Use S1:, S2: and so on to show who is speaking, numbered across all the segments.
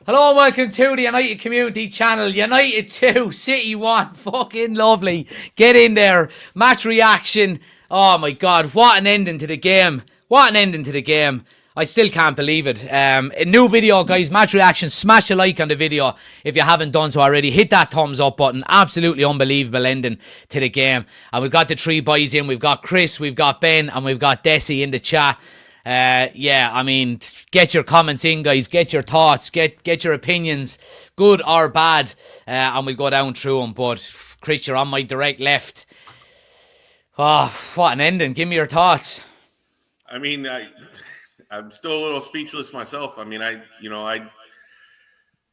S1: Hello and welcome to the United Community Channel. United 2, City 1. Fucking lovely. Get in there. Match reaction. Oh my God, what an ending to the game. What an ending to the game. I still can't believe it. A new video, guys. Match reaction. Smash a like on the video if you haven't done so already. Hit that thumbs up button. Absolutely unbelievable ending to the game. And we've got the three boys in. We've got Chris, we've got Ben, and we've got Desi in the chat. Yeah, I mean, get your comments in, guys. Get your thoughts. Get your opinions, good or bad, and we'll go down through them. But Chris, you're on my direct left. Oh, what an ending! Give me your thoughts.
S2: I mean, I'm still a little speechless myself. I mean, I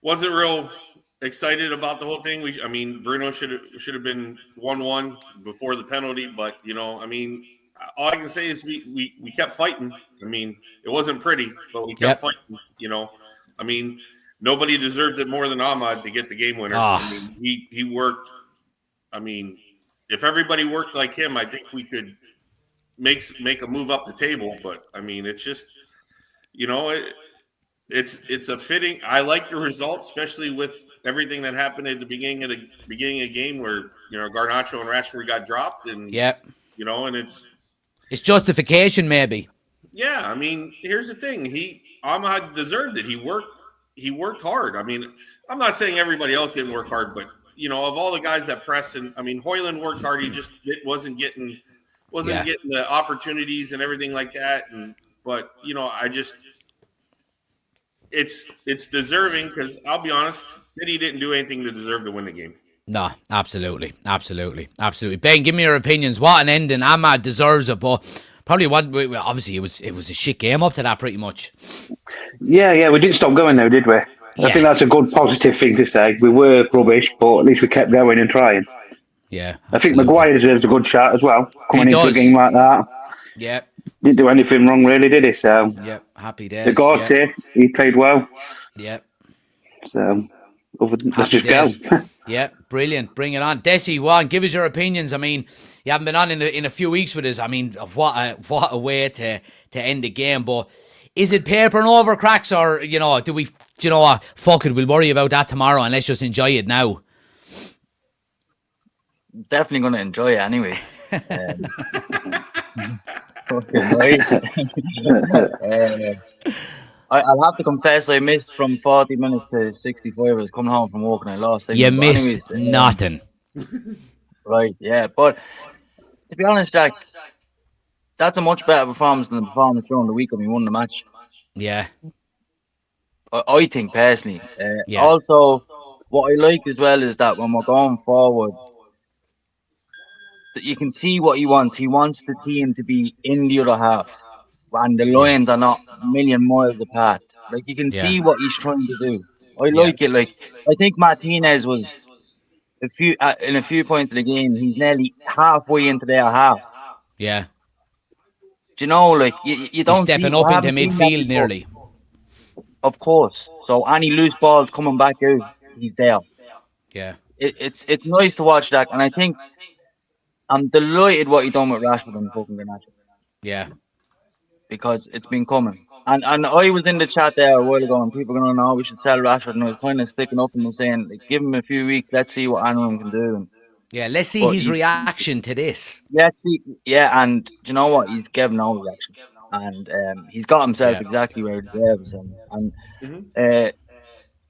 S2: wasn't real excited about the whole thing. Bruno should have been 1-1 before the penalty, but I mean, all I can say is we kept fighting. I mean, it wasn't pretty, but we kept fighting. I mean, nobody deserved it more than Ahmad to get the game winner. I mean, he worked. I mean, if everybody worked like him, I think we could make a move up the table. But I mean, it's just, it's a fitting. I like the result, especially with everything that happened at the beginning of the game where Garnacho and Rashford got dropped, and and
S1: it's justification, maybe.
S2: Yeah, I mean, here's the thing. Ahmad deserved it. He worked hard. I mean, I'm not saying everybody else didn't work hard, but of all the guys that pressed, and I mean, Hoyland worked hard. He just wasn't getting the opportunities and everything like that. But it's deserving, because I'll be honest, City didn't do anything to deserve to win the game.
S1: No, absolutely. Ben, give me your opinions. What an ending. Ahmad deserves it, but probably obviously it was a shit game up to that, pretty much.
S3: Yeah, we didn't stop going though, did we? I think that's a good positive thing to say. We were rubbish, but at least we kept going and trying.
S1: Yeah,
S3: absolutely. I think Maguire deserves a good shot as well, coming into a game like that.
S1: Yeah.
S3: Didn't do anything wrong, really, did he? So
S1: happy days.
S3: The Gorty, he played well.
S1: Yeah.
S3: So let's just go.
S1: Yeah, brilliant. Bring it on. Desi, give us your opinions. I mean, you haven't been on in a few weeks with us. I mean, what a way to end the game. But is it papering over cracks, or do we? You know what? Fuck it. We'll worry about that tomorrow, and let's just enjoy it now.
S4: Definitely going to enjoy it anyway. I'll have to confess, I missed from 40 minutes to 65. I was coming home from work and I lost.
S1: You missed nothing.
S4: Right, yeah. But to be honest, Jack, that's a much better performance than the performance during the week when we won the match.
S1: Yeah.
S4: I think, personally. Also, what I like as well is that when we're going forward, that you can see what he wants. He wants the team to be in the other half, and the lines are not a million miles apart. Like, you can see what he's trying to do. I like it. Like, I think Martinez was in a few points of the game, he's nearly halfway into their half.
S1: Yeah.
S4: Do you know, like, you don't
S1: he's stepping up into midfield nearly.
S4: Of course. So any loose balls coming back out, he's there.
S1: Yeah.
S4: It's nice to watch that, and I think I'm delighted what he done with Rashford and fucking Garnacho.
S1: Yeah.
S4: Because it's been coming. And I was in the chat there a while ago, and people going, "Oh, we should sell Rashford," and I was kind of sticking up and saying, like, give him a few weeks, let's see what Aaron can do.
S1: Let's see his reaction to this.
S4: And do you know what? He's given no reaction, and he's got himself exactly where he deserves. And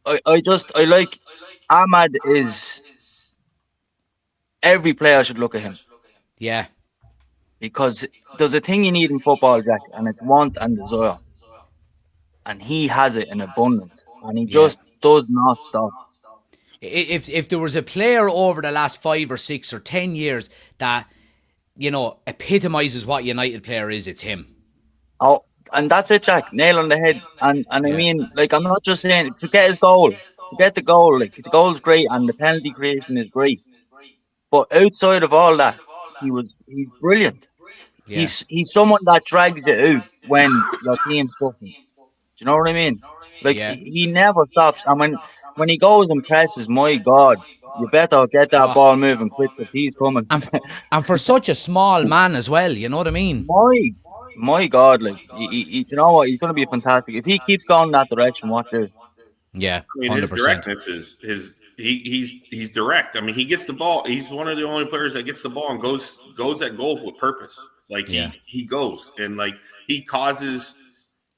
S4: I like Ahmad. Is every player should look at him.
S1: Yeah.
S4: Because there's a thing you need in football, Jack, and it's want and desire. And he has it in abundance. And he just does not stop.
S1: If there was a player over the last 5 or 6 or 10 years that, epitomizes what United player is, it's him.
S4: Oh, and that's it, Jack. Nail on the head. And I mean, like, I'm not just saying, forget his goal. Forget the goal. Like, the goal's great and the penalty creation is great. But outside of all that, he's brilliant. Yeah. He's someone that drags you out when your team's suffering. Do you know what I mean? Like, he never stops. And when he goes and presses, my God, you better get that ball moving quick, because he's coming.
S1: And for such a small man as well, you know what I mean?
S4: My God, like, you know what? He's going to be fantastic. If he keeps going that direction, watch out.
S1: Yeah,
S2: I mean, his
S1: 100%.
S2: directness is he's direct. I mean, he gets the ball. He's one of the only players that gets the ball and goes at goal with purpose. Like he goes and like he causes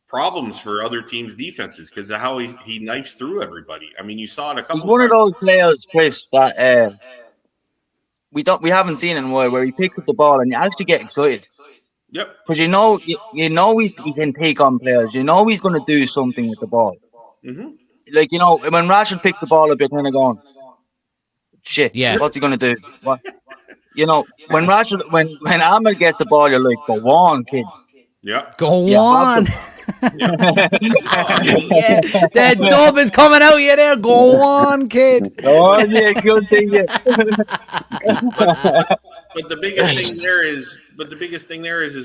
S2: problems for other teams' defenses because of how he knifes through everybody. I mean, you saw it a couple
S4: He's one of
S2: times.
S4: those players, Chris, that we haven't seen in a while, where he picks up the ball and you actually get excited.
S2: Yep.
S4: Because you know he can take on players. You know he's going to do something with the ball.
S2: Mm-hmm.
S4: Like, you know, when Rashford picks the ball up, you're kind of going, shit,
S1: Yeah.
S4: what's he going to do? What? You know, when Ahmed gets the ball, you're like, go on, kid.
S2: Yep.
S1: Go
S4: You have
S1: on.
S2: Yep.
S1: Yeah, the dub is coming out you there. Go on, kid.
S4: Oh, yeah, good thing. Yeah.
S2: But the biggest thing there is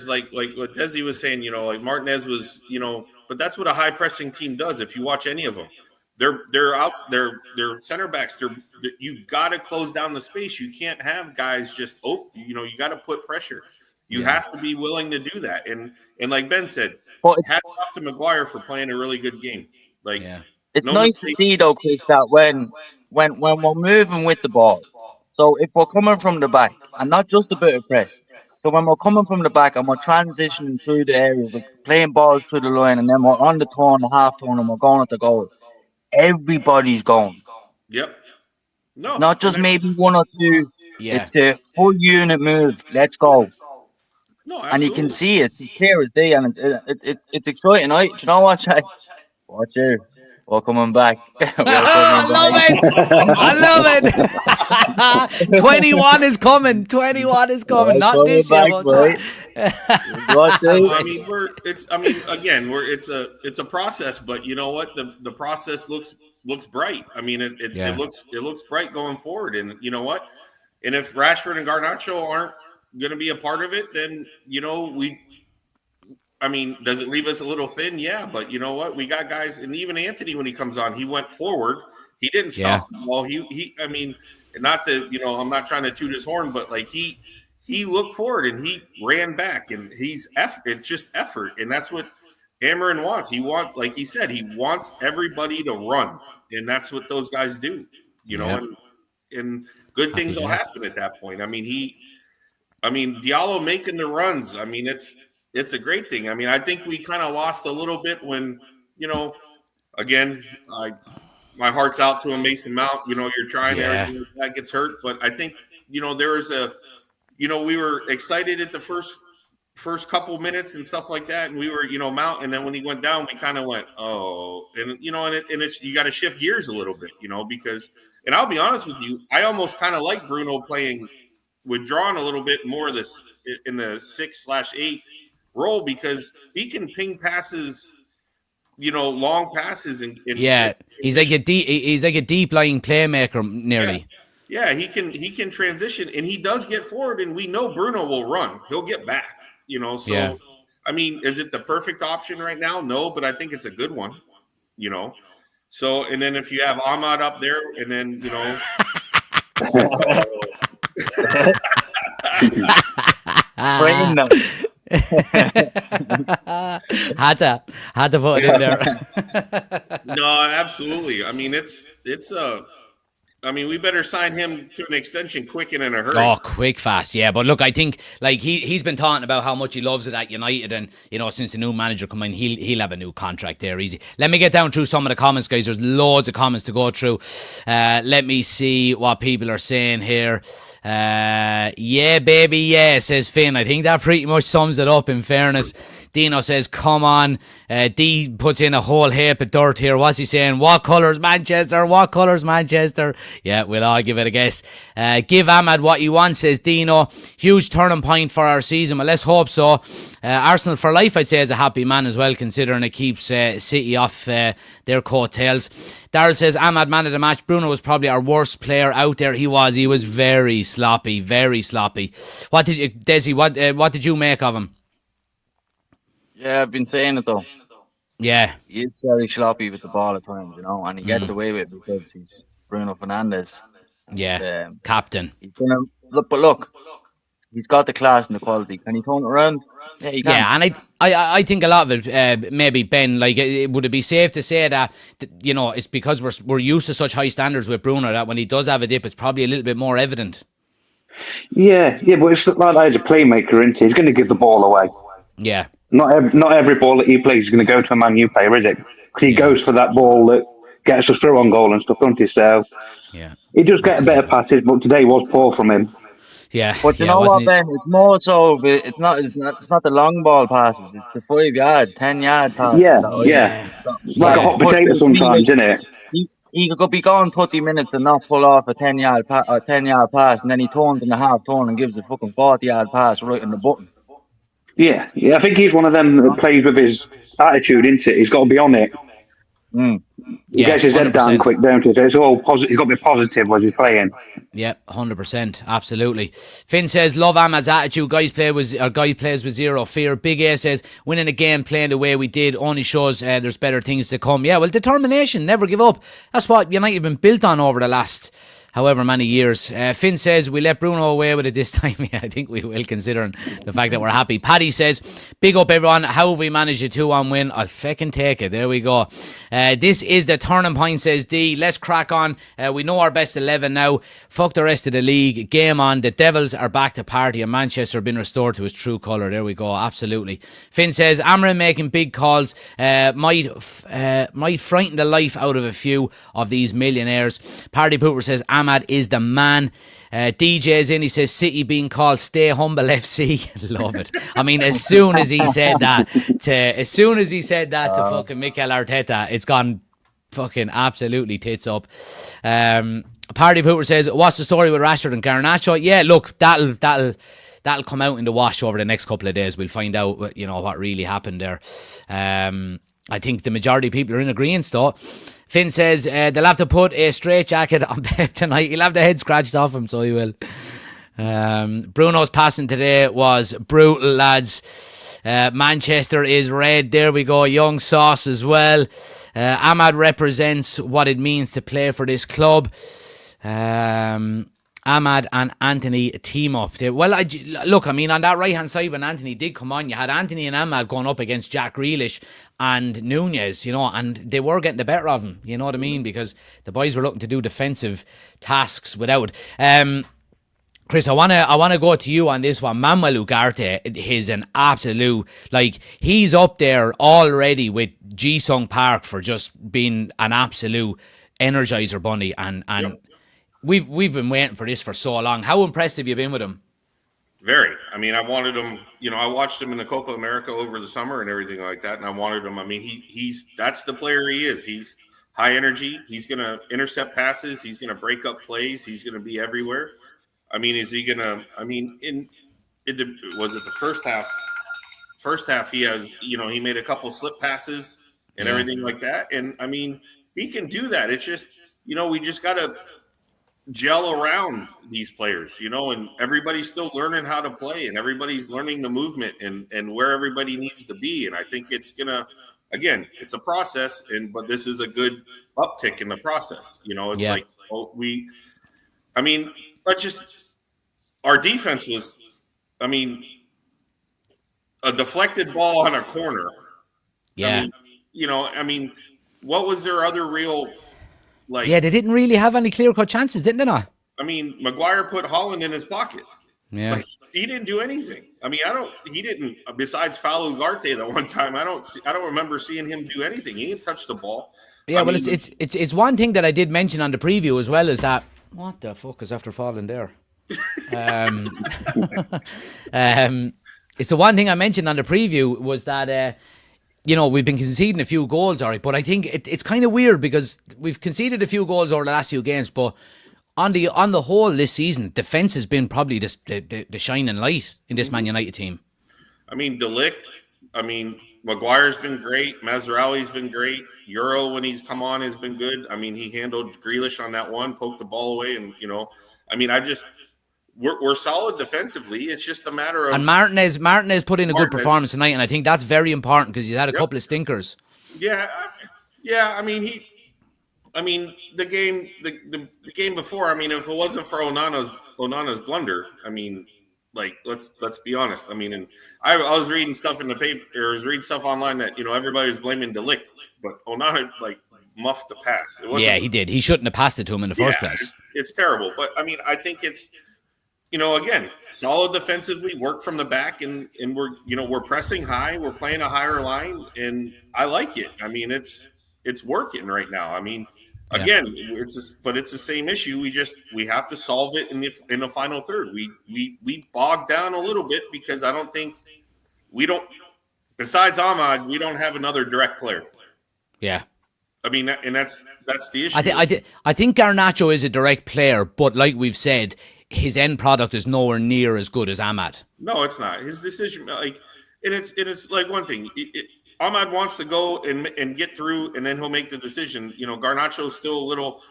S2: like what Desi was saying, you know, like Martinez was, you know, but that's what a high pressing team does. If you watch any of them, they're center backs. You got to close down the space. You can't have guys just you know, you got to put pressure. You have to be willing to do that. And like Ben said, hats off to Maguire for playing a really good game. Like
S4: it's nice to see though, Chris, that when we're moving with the ball. So if we're coming from the back and not just a bit of press. So when we're coming from the back and we're transitioning through the areas, like playing balls through the line, and then we're on the turn, the half turn, and we're going at the goal. Everybody's going.
S2: Yep. No,
S4: It's not just maybe one or two.
S1: Yeah.
S4: It's the full unit move. Let's go.
S2: No, absolutely.
S4: And you can see it's clear as day, and it's exciting. Do you know what, Jack? Watch you. We're coming back.
S1: I love it. I love it. 21 is coming. 21 is coming. Not this year, but
S2: I mean, it's a process, but you know what? The process looks bright. I mean, it looks bright going forward, and you know what? And if Rashford and Garnacho aren't going to be a part of it, then you know I mean, does it leave us a little thin? Yeah, but you know what? We got guys, and even Anthony, when he comes on, he went forward. He didn't stop. Well, I mean, not that, you know, I'm not trying to toot his horn, but like he looked forward and he ran back, and it's just effort, and that's what Amarin wants. Like he said, he wants everybody to run, and that's what those guys do. You know, and good things will happen at that point. I mean, Diallo making the runs. I mean, it's a great thing. I mean, I think we kind of lost a little bit when, you know, again, my heart's out to a Mason Mount. You know, you're trying there, you know, that gets hurt. But I think, you know, there was we were excited at the first couple minutes and stuff like that, and we were, you know, Mount. And then when he went down, we kind of went, oh, and you know, and it's you got to shift gears a little bit, you know, because, and I'll be honest with you, I almost kind of like Bruno playing withdrawn a little bit more this in the 6/8 role, because he can ping passes, you know, long passes and
S1: he's like a deep lying playmaker nearly.
S2: Yeah, he can transition, and he does get forward, and we know Bruno will run. He'll get back, you know. So I mean, is it the perfect option right now? No, but I think it's a good one, you know. So, and then if you have Ahmad up there, and then, you know,
S1: had to put it in there.
S2: No, absolutely. I mean, I mean, we better sign him to an extension quick and in a hurry.
S1: Oh, quick, fast, yeah. But look, I think like he's been talking about how much he loves it at United, and you know, since the new manager come in, he'll have a new contract there easy. Let me get down through some of the comments, guys. There's loads of comments to go through. Let me see what people are saying here. Yeah, baby, yeah, says Finn. I think that pretty much sums it up, in fairness. Dino says, come on. D puts in a whole heap of dirt here. What's he saying? What colours Manchester? What colours Manchester? Yeah, we'll all give it a guess. Give Ahmad what he wants, says Dino. Huge turning point for our season. Well, let's hope so. Arsenal for life, I'd say, is a happy man as well, considering it keeps City off their coattails. Darryl says, Ahmad, man of the match. Bruno was probably our worst player out there. He was very sloppy, very sloppy. Desi, what did you make of him?
S4: Yeah, I've been saying it though.
S1: Yeah.
S4: He's very sloppy with the ball at times, you know, and he gets away with it because he's Bruno Fernandes.
S1: Yeah, captain.
S4: He's gonna look, He's got the class and the quality. Can he turn it around? Yeah, he can.
S1: Yeah, and I think a lot of it, maybe Ben, like, would it be safe to say that you know, it's because we're used to such high standards with Bruno that when he does have a dip, it's probably a little bit more evident.
S3: Yeah, but it's like that as a playmaker, isn't he? He's going to give the ball away.
S1: Yeah.
S3: Not every ball that he plays is going to go to a Man U player, is it? Because he goes for that ball that gets us through on goal and stuff, don't he? So he does get better passes, but today was poor from him.
S1: Yeah,
S4: but you know what, Ben? It's more so. It's not the long ball passes. It's the 5 yard, 10 yard passes.
S3: It's like a hot potato sometimes, isn't it?
S4: He could be going 30 minutes and not pull off a 10 yard pass, and then he turns in the half turn and gives a fucking 40 yard pass right in the button.
S3: Yeah. I think he's one of them that plays with his attitude, isn't it? He's got to be on it. He gets his head
S1: 100%.
S3: down quick, don't he? So it's all positive. He's got to be positive when he's playing.
S1: Yeah, 100%, absolutely. Finn says, love Ahmad's attitude. Guy plays with zero fear. Big A says, winning a game, playing the way we did, only shows there's better things to come. Yeah, well, determination, never give up. That's what United have been built on over the last however many years. Finn says, we let Bruno away with it this time. Yeah, I think we will, considering the fact that we're happy. Paddy says, big up everyone. How have we managed a 2-1 win? I'll fucking take it. There we go. This is the turning point, says D. Let's crack on. We know our best 11 now. Fuck the rest of the league. Game on. The Devils are back to party and Manchester have been restored to his true colour. There we go. Absolutely. Finn says, Amran making big calls might frighten the life out of a few of these millionaires. Party Pooper says, Ahmad is the man. DJ's in, he says City being called Stay Humble FC. Love it. I mean, as soon as he said that to fucking Mikel Arteta, it's gone fucking absolutely tits up. Party Pooper says, what's the story with Rashford and Garnacho? Yeah, look, that'll come out in the wash over the next couple of days. We'll find out, you know, what really happened there. I think the majority of people are in agreement, though. Finn says they'll have to put a straitjacket on Pep tonight. He'll have the head scratched off him, so he will. Bruno's passing today was brutal, lads. Manchester is red. There we go. Young sauce as well. Ahmad represents what it means to play for this club. Ahmad and Anthony team up. Well, look, I mean, on that right-hand side when Anthony did come on, you had Anthony and Ahmad going up against Jack Grealish and Nunez, you know, and they were getting the better of him, you know what I mean? Because the boys were looking to do defensive tasks without. Chris, I wanna go to you on this one. Manuel Ugarte is an absolute, like, he's up there already with Ji-Sung Park for just being an absolute energizer bunny, and We've been waiting for this for so long. How impressed have you been with him?
S2: Very. I mean, I wanted him, you know, I watched him in the Copa America over the summer and everything like that, and I wanted him. I mean, he's that's the player he is. He's high energy. He's going to intercept passes. He's going to break up plays. He's going to be everywhere. I mean, is he going to – I mean, was it the first half? First half, he has – you know, he made a couple slip passes and everything like that. And, I mean, he can do that. It's just, you know, we just got to – gel around these players, you know, and everybody's still learning how to play and everybody's learning the movement and where everybody needs to be. And I think it's gonna, again, it's a process, but this is a good uptick in the process. You know, it's like, our defense was, I mean, a deflected ball on a corner.
S1: Yeah.
S2: I mean, you know, I mean, what was their other real – like,
S1: yeah, they didn't really have any clear-cut chances, didn't they not?
S2: I mean, Maguire put Holland in his pocket.
S1: Yeah.
S2: Like, he didn't do anything. I mean, he didn't, besides foul Ugarte that one time, I don't remember seeing him do anything. He didn't touch the ball.
S1: Yeah, well, it's one thing that I did mention on the preview as well, is that, what the fuck is after falling there? It's the one thing I mentioned on the preview was that, you know, we've been conceding a few goals, all right, but I think it's kind of weird because we've conceded a few goals over the last few games, but on the whole this season, defence has been probably the shining light in this Man United team.
S2: I mean, De Ligt, I mean, Maguire's been great. Mazraoui's been great. Euro, when he's come on, has been good. I mean, he handled Grealish on that one, poked the ball away, and, you know, I mean, we're solid defensively. It's just a matter of... And
S1: Martinez put in a good performance tonight, and I think that's very important because he's had a couple of stinkers.
S2: Yeah. I mean, the game before, I mean, if it wasn't for Onana's blunder, I mean, Like, let's be honest. I mean, and I was reading stuff in the paper, or I was reading stuff online that everybody was blaming Delict, but Onana like muffed the pass. It wasn't.
S1: Yeah, he did. He shouldn't have passed it to him in the first place.
S2: It's terrible. But I mean, I think it's again, solid defensively, work from the back, and we're pressing high, we're playing a higher line, and I like it. I mean, it's working right now. I mean. Again, it's the same issue. We have to solve it in the final third. We bogged down a little bit because I don't think besides Ahmad, we don't have another direct player.
S1: Yeah.
S2: I mean, and that's the issue.
S1: I think Garnacho is a direct player, but like we've said, his end product is nowhere near as good as Ahmad.
S2: No, it's not. His decision, and it's like one thing. Ahmad wants to go and get through, and then he'll make the decision. Garnacho's still a little.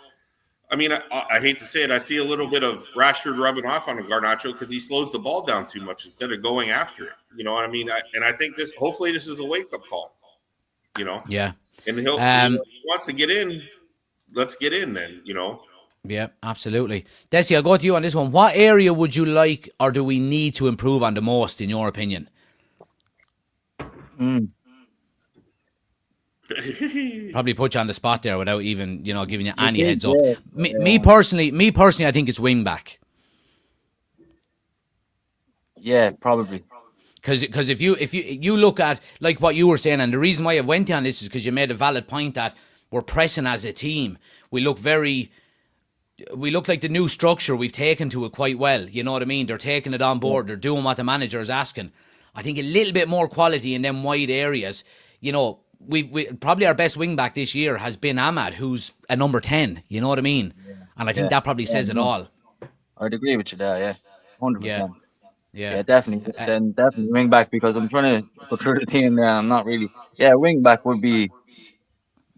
S2: I mean, I hate to say it. I see a little bit of Rashford rubbing off on Garnacho because he slows the ball down too much instead of going after it. You know what I mean? I think hopefully this is a wake-up call.
S1: Yeah.
S2: And if he wants to get in, let's get in then,
S1: Yeah, absolutely. Desi, I'll go to you on this one. What area would you like or do we need to improve on the most, in your opinion? Probably put you on the spot there without even, giving you any heads up. Me personally, I think it's wing back.
S4: Yeah, probably.
S1: Because if you look at like what you were saying, and the reason why I went on this is because you made a valid point that we're pressing as a team. We look like the new structure. We've taken to it quite well. You know what I mean? They're taking it on board. They're doing what the manager is asking. I think a little bit more quality in them wide areas. We probably our best wing back this year has been Ahmad, who's a number 10. You know what I mean? Yeah. And I think that probably says it all.
S4: I'd agree with you there. Yeah, 100%.
S1: Yeah,
S4: definitely. Then definitely wing back, because I'm trying to go through the team there. I'm not really. Yeah, wing back would be.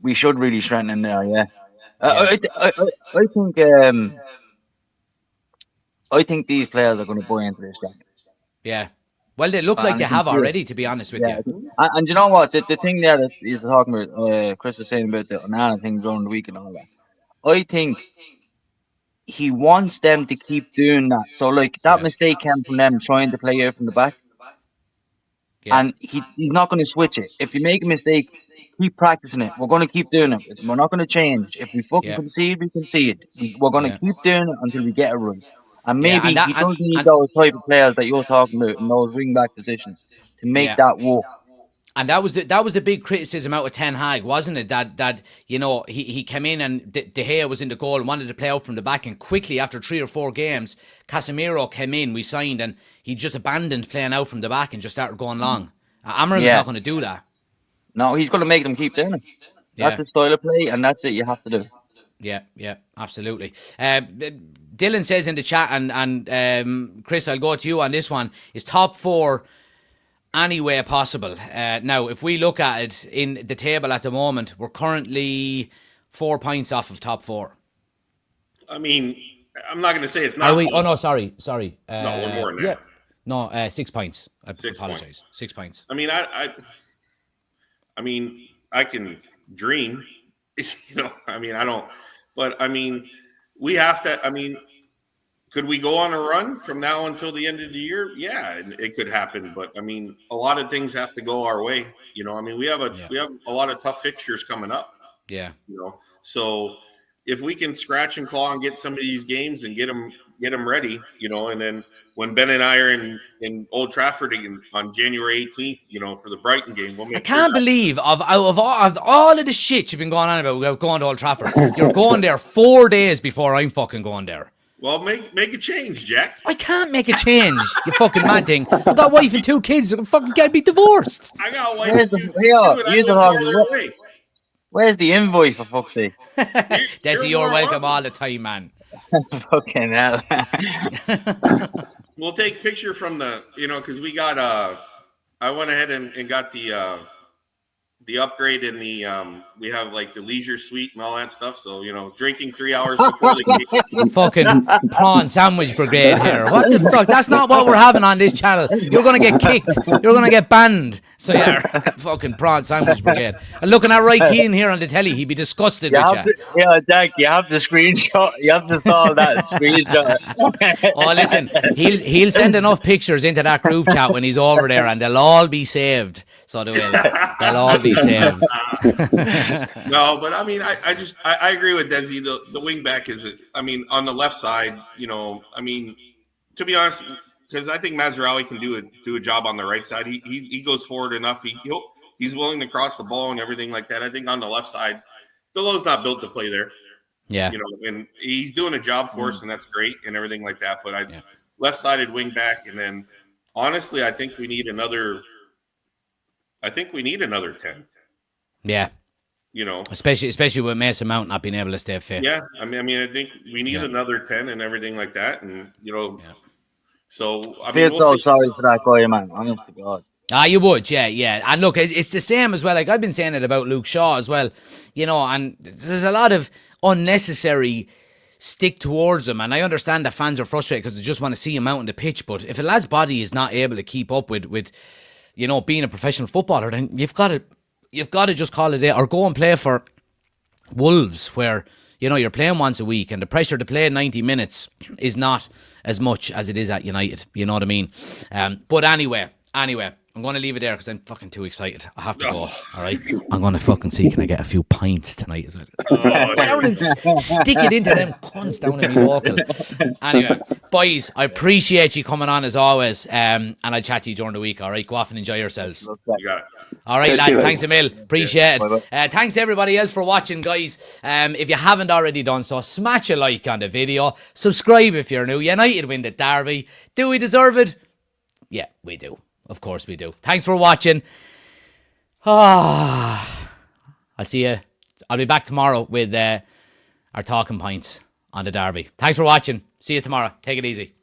S4: We should really strengthen there. Yeah. I think. I think these players are going to buy into this game.
S1: Yeah. Well, they look like they have already, to be honest with you.
S4: And you know what? The thing there that he's talking about, Chris was saying about the Onana thing during the week and all that. I think he wants them to keep doing that. So, like, that mistake came from them trying to play out from the back. Yeah. And he's not going to switch it. If you make a mistake, keep practicing it. We're going to keep doing it. We're not going to change. If we fucking concede, we concede. We're going to keep doing it until we get it right. And maybe he doesn't need those type of players that you're talking about in those wing back positions to make that work. And
S1: that was the big criticism out of Ten Hag, wasn't it? That he came in and De Gea was in the goal and wanted to play out from the back, and quickly after 3 or 4 games, Casemiro came in, we signed, and he just abandoned playing out from the back and just started going long. Amorim's not going to do that.
S4: No, he's going to make them keep doing it. That's the style of play, and that's it you have to do.
S1: Yeah, absolutely. Dylan says in the chat, and Chris, I'll go to you on this one, is top 4 any way possible. Now, if we look at it in the table at the moment, we're currently 4 points off of top 4.
S2: I mean, I'm not going to say it's not.
S1: Are we? Oh, no, sorry.
S2: No, we're more than that.
S1: No, 6 points. I apologize. 6 points.
S2: I mean, I mean, I can dream, I mean, I don't, but I mean, we have to, I mean, could we go on a run from now until the end of the year? Yeah, it could happen. But I mean, a lot of things have to go our way. I mean, we have a lot of tough fixtures coming up.
S1: Yeah.
S2: So if we can scratch and claw and get some of these games and get them ready, and then when Ben and I are in Old Trafford on January 18th, for the Brighton game, we'll make.
S1: I can't believe of all of the shit you've been going on about going to Old Trafford, you're going there 4 days before I'm fucking going there.
S2: Well, make a change, Jack.
S1: I can't make a change, you fucking mad thing. I got a wife and 2 kids. I'm fucking get me divorced.
S2: I got a wife and 2 kids.
S4: Where's the invoice, for fuck's sake?
S1: Desi, you're welcome all the time, man.
S4: Fucking hell.
S2: We'll take picture from the, because we got, I went ahead and got the the upgrade in the we have like the leisure suite and all that stuff. So drinking 3 hours before the game.
S1: Fucking prawn sandwich brigade here. What the fuck? That's not what we're having on this channel. You're gonna get kicked. You're gonna get banned. So yeah, fucking prawn sandwich brigade. And looking at Roy Keane here on the telly, he'd be disgusted with you.
S4: Yeah, Jack, you have the screenshot. You have to solve that screenshot.
S1: Oh, listen, he'll send enough pictures into that group chat when he's over there, and they'll all be saved. So they will. They'll all be saved.
S2: No, but I mean, I agree with Desi. The wing back is, I mean, on the left side, I mean, to be honest, because I think Mazraoui can do a job on the right side. He goes forward enough. He's willing to cross the ball and everything like that. I think on the left side, Delo's not built to play there.
S1: Yeah.
S2: And he's doing a job for us, and that's great and everything like that. But left-sided wing back, and then honestly, I think we need another 10.
S1: Yeah. Especially with Mason Mount not being able to stay fit.
S2: Yeah. I mean, I think we need another 10 and everything like that. And, so I
S4: feel so sorry for that guy, man. Honest to God.
S1: You would, yeah. And look, it's the same as well. Like, I've been saying it about Luke Shaw as well, and there's a lot of unnecessary stick towards him. And I understand that fans are frustrated because they just want to see him out on the pitch. But if a lad's body is not able to keep up with being a professional footballer, then you've got to just call it a day, or go and play for Wolves, where you're playing once a week, and the pressure to play 90 minutes is not as much as it is at United. You know what I mean? But anyway, I'm going to leave it there because I'm fucking too excited. I have to go. All right, I'm going to fucking see, can I get a few pints tonight as well? Go down and stick it into them cunts down in me local. Anyway, boys, I appreciate you coming on as always, and I'll chat to you during the week. All right, go off and enjoy yourselves.
S2: You got it.
S1: All right, lads, thanks a mil. Appreciate it. Thanks to everybody else for watching, guys. If you haven't already done so, smash a like on the video. Subscribe if you're new. United win the derby. Do we deserve it? Yeah, we do. Of course we do. Thanks for watching. I'll see you. I'll be back tomorrow with our talking points on the derby. Thanks for watching. See you tomorrow. Take it easy.